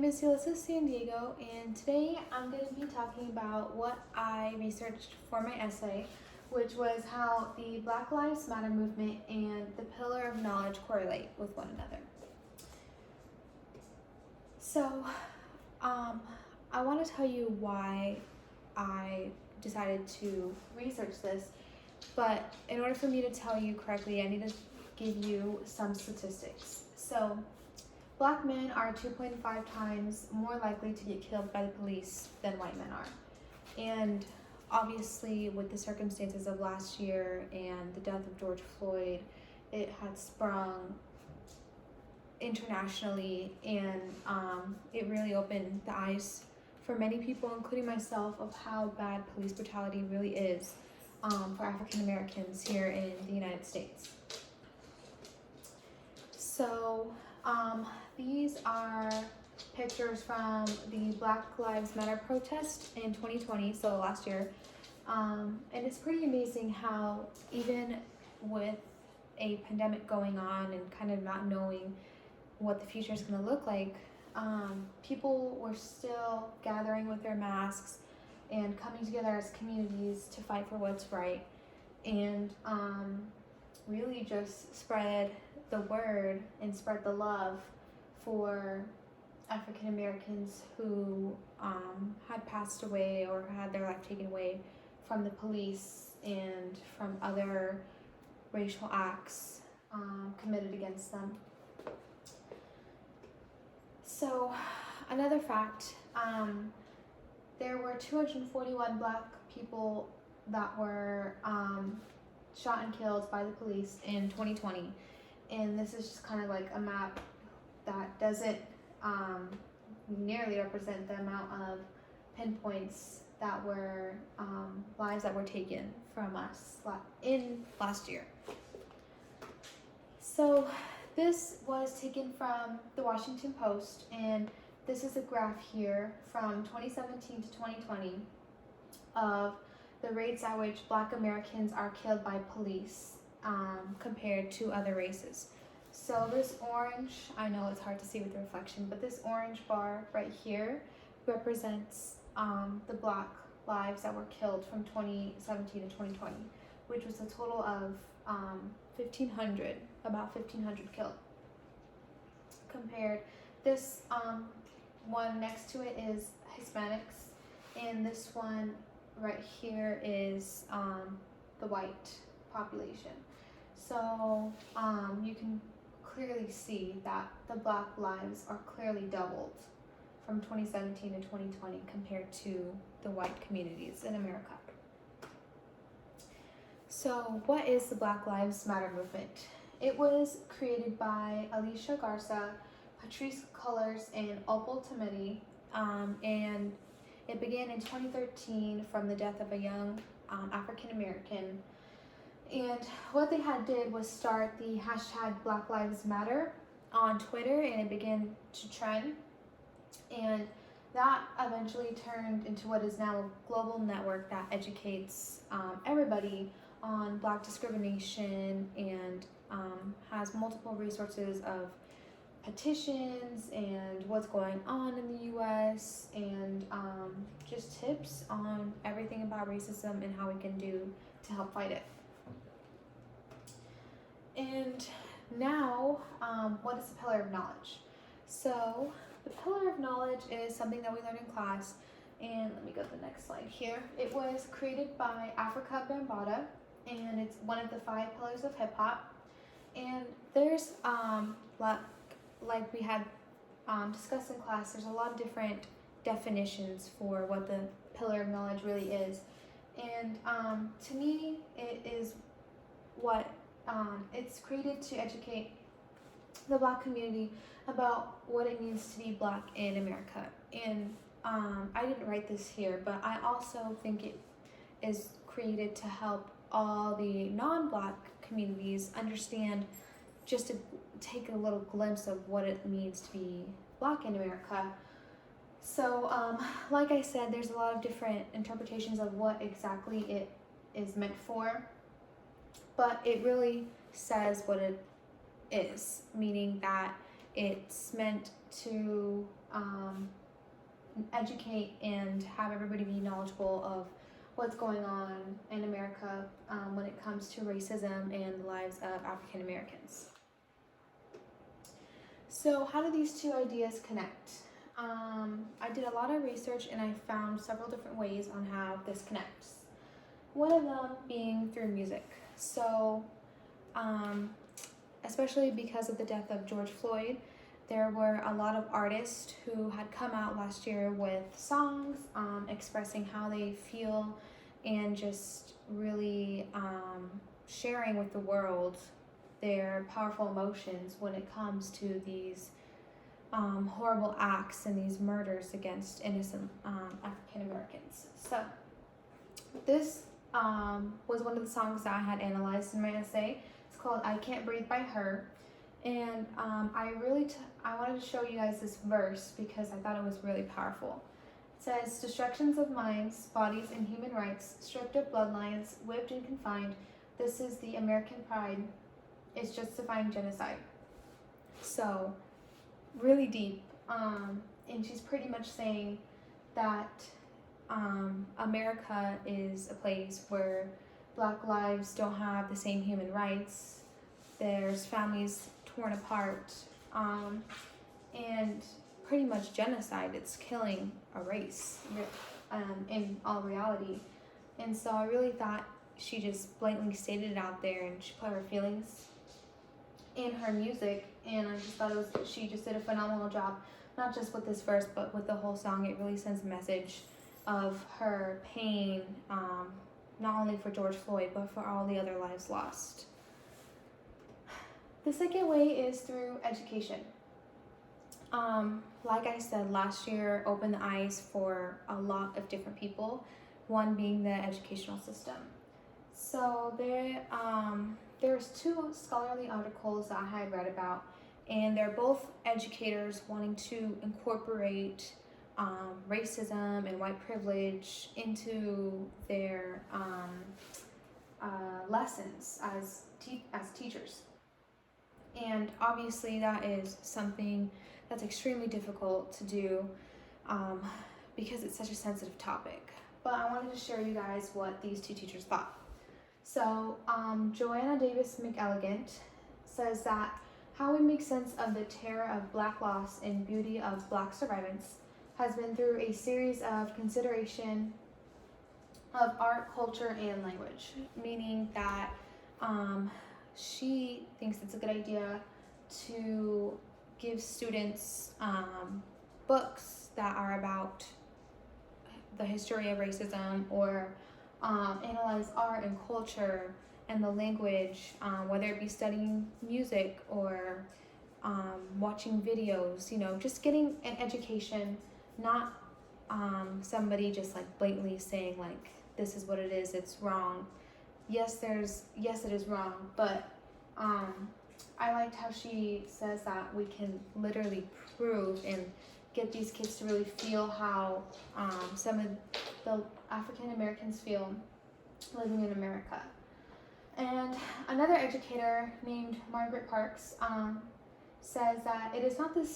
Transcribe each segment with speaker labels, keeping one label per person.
Speaker 1: name is Yulissa San Diego, and today I'm going to be talking about what I researched for my essay, which was how the Black Lives Matter movement and the Pillar of Knowledge correlate with one another. So, I want to tell you why I decided to research this, but in order for me to tell you correctly, I need to give you some statistics. So, Black men are 2.5 times more likely to get killed by the police than white men are. And obviously, with the circumstances of last year and the death of George Floyd, it had sprung internationally, and it really opened the eyes for many people, including myself, of how bad police brutality really is for African Americans here in the United States. So, these are pictures from the Black Lives Matter protest in 2020, so last year. And it's pretty amazing how even with a pandemic going on and kind of not knowing what the future is going to look like, people were still gathering with their masks and coming together as communities to fight for what's right, and really just spread the word and spread the love for African Americans who had passed away or had their life taken away from the police and from other racial acts committed against them. So, another fact, there were 241 Black people that were shot and killed by the police in 2020. And this is just kind of like a map that doesn't nearly represent the amount of pinpoints that were lives that were taken from us in last year. So this was taken from the Washington Post, and this is a graph here from 2017 to 2020 of the rates at which Black Americans are killed by police compared to other races. So this orange, I know it's hard to see with the reflection, but this orange bar right here represents the Black lives that were killed from 2017 to 2020, which was a total of 1,500, about 1,500 killed. Compared, this one next to it is Hispanics, and this one right here is the white population. So you can clearly see that the Black lives are clearly doubled from 2017 to 2020 compared to the white communities in America. So what is the Black Lives Matter movement? It was created by Alicia Garza, Patrisse Cullors, and Opal Tometi, and it began in 2013 from the death of a young African American. And what they did was start the hashtag Black Lives Matter on Twitter, and it began to trend. And that eventually turned into what is now a global network that educates everybody on Black discrimination, and has multiple resources of petitions and what's going on in the US, and just tips on everything about racism and how we can do to help fight it. And now, what is the Pillar of Knowledge? So the Pillar of Knowledge is something that we learn in class, and let me go to the next slide here. It was created by Afrika Bambaataa, and it's one of the 5 pillars of hip hop. And there's like we had discussed in class, there's a lot of different definitions for what the Pillar of Knowledge really is. And to me, it is what it's created to educate the Black community about what it means to be Black in America. And I didn't write this here, but I also think it is created to help all the non-Black communities understand, just to take a little glimpse of what it means to be Black in America. So like I said, there's a lot of different interpretations of what exactly it is meant for, but it really says what it is, meaning that it's meant to educate and have everybody be knowledgeable of what's going on in America when it comes to racism and the lives of African Americans. So how do these two ideas connect? I did a lot of research and I found several different ways on how this connects. One of them being through music. So, especially because of the death of George Floyd, there were a lot of artists who had come out last year with songs expressing how they feel and just really sharing with the world their powerful emotions when it comes to these horrible acts and these murders against innocent African Americans. So this was one of the songs that I had analyzed in my essay. It's called I Can't Breathe by Her. And I wanted to show you guys this verse because I thought it was really powerful. It says, destructions of minds, bodies, and human rights, stripped of bloodlines, whipped and confined, this is the American pride, is justifying genocide. So, really deep. And she's pretty much saying that America is a place where Black lives don't have the same human rights. There's families torn apart, and pretty much genocide. It's killing a race in all reality. And so I really thought she just blatantly stated it out there, and she put her feelings in her music, and I just thought she just did a phenomenal job, not just with this verse, but with the whole song. It really sends a message of her pain, not only for George Floyd, but for all the other lives lost. The second way is through education. Like I said, last year opened the eyes for a lot of different people, one being the educational system. So there's two scholarly articles that I had read about, and they're both educators wanting to incorporate racism and white privilege into their lessons as teachers. And obviously that is something that's extremely difficult to do because it's such a sensitive topic. But I wanted to share you guys what these two teachers thought. So Joanna Davis McElligott says that how we make sense of the terror of Black loss and beauty of Black survivance has been through a series of consideration of art, culture, and language, meaning that she thinks it's a good idea to give students books that are about the history of racism, or analyze art and culture and the language, whether it be studying music or watching videos, just getting an education, not somebody just like blatantly saying like, this is what it is, it's wrong. Yes, it is wrong, but I liked how she says that we can literally prove and get these kids to really feel how some of the African Americans feel living in America. And another educator named Margaret Parks says that it's not that the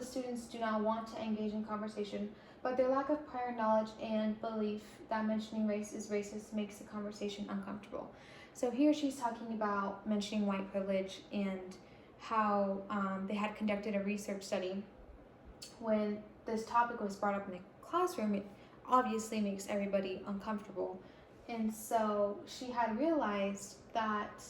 Speaker 1: students do not want to engage in conversation, but their lack of prior knowledge and belief that mentioning race is racist makes the conversation uncomfortable. So here she's talking about mentioning white privilege and how they had conducted a research study. When this topic was brought up in the classroom, it obviously makes everybody uncomfortable. And so she had realized that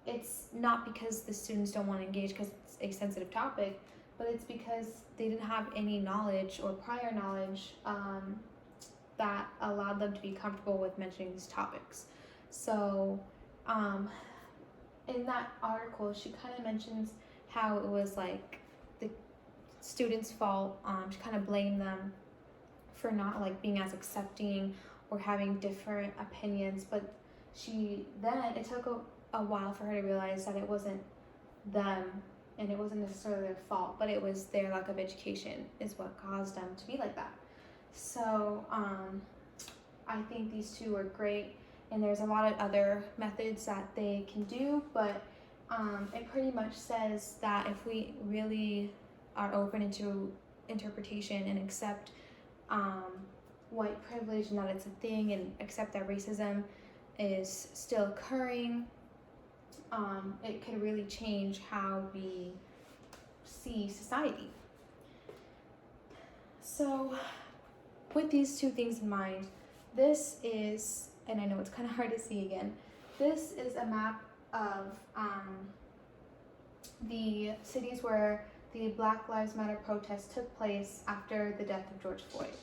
Speaker 1: it's not because the students don't want to engage because it's a sensitive topic, but it's because they didn't have any knowledge or prior knowledge that allowed them to be comfortable with mentioning these topics. So in that article, she kind of mentions how it was like the students' fault. She kind of blamed them for not like being as accepting or having different opinions, but it took a while for her to realize that it wasn't them and it wasn't necessarily their fault, but it was their lack of education is what caused them to be like that. So I think these two are great, and there's a lot of other methods that they can do, but it pretty much says that if we really are open into interpretation and accept white privilege and that it's a thing, and accept that racism is still occurring, it could really change how we see society. So with these two things in mind, this is, and I know it's kind of hard to see again, this is a map of the cities where the Black Lives Matter protests took place after the death of George Floyd.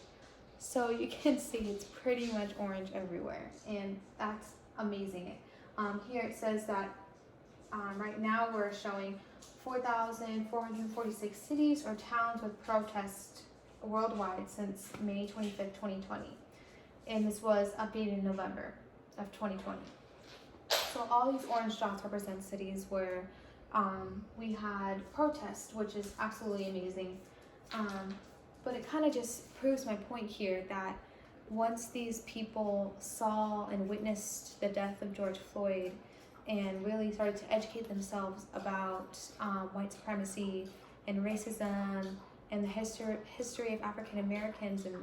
Speaker 1: So you can see it's pretty much orange everywhere, and that's amazing. Here it says that right now we're showing 4,446 cities or towns with protests worldwide since May 25th, 2020. And this was updated in November of 2020. So all these orange dots represent cities where we had protests, which is absolutely amazing. But it kind of just proves my point here that once these people saw and witnessed the death of George Floyd and really started to educate themselves about white supremacy and racism and the history of African Americans, and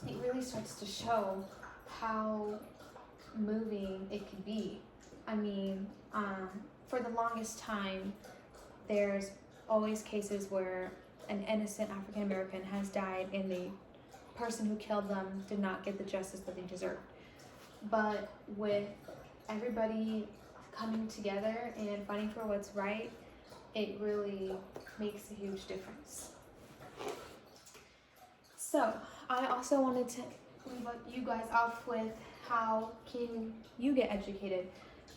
Speaker 1: it really starts to show how moving it could be. I mean, for the longest time, there's always cases where an innocent African American has died and the person who killed them did not get the justice that they deserved. But with everybody coming together and fighting for what's right, it really makes a huge difference. So I also wanted to leave you guys off with how can you get educated.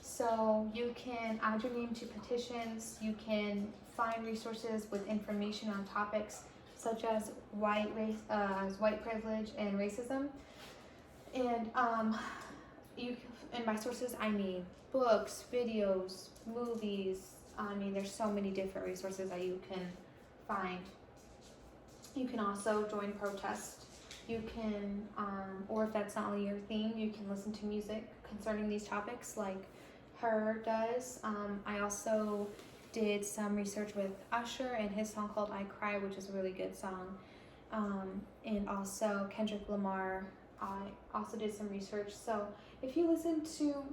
Speaker 1: So you can add your name to petitions, you can find resources with information on topics such as white privilege and racism. And and by sources I mean books, videos, movies. I mean, there's so many different resources that you can find. You can also join protests. You can, or if that's not only your theme, you can listen to music concerning these topics like Her does. I also did some research with Usher and his song called I Cry, which is a really good song. And also Kendrick Lamar, I also did some research. So if you listen to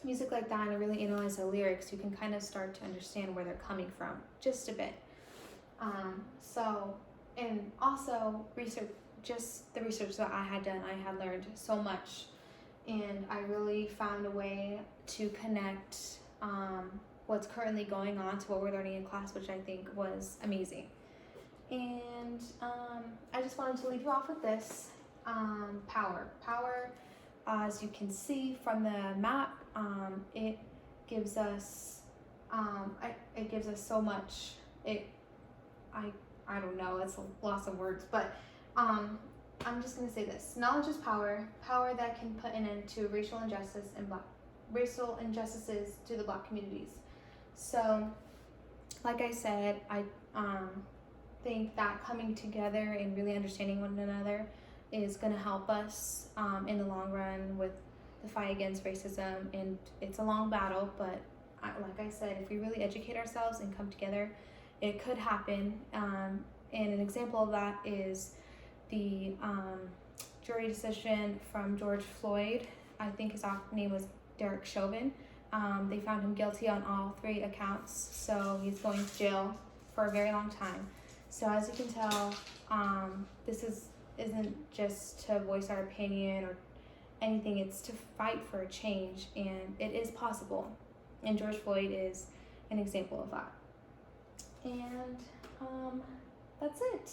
Speaker 1: music like that and really analyze the lyrics, you can kind of start to understand where they're coming from just a bit. And also research, just the research that I had done, I had learned so much, and I really found a way to connect what's currently going on to what we're learning in class, which I think was amazing. And I just wanted to leave you off with this. Power, as you can see from the map, it gives us so much. I don't know, it's a loss of words, but I'm just gonna say this: knowledge is power that can put an end to racial injustices to the Black communities. So like I said, I think that coming together and really understanding one another is going to help us in the long run with the fight against racism. And it's a long battle, but like I said, if we really educate ourselves and come together, it could happen. And an example of that is the jury decision from George Floyd. I think his name was Derek Chauvin. They found him guilty on all 3 accounts, so he's going to jail for a very long time. So as you can tell, this isn't just to voice our opinion or anything, it's to fight for a change, and it is possible. And George Floyd is an example of that. And that's it.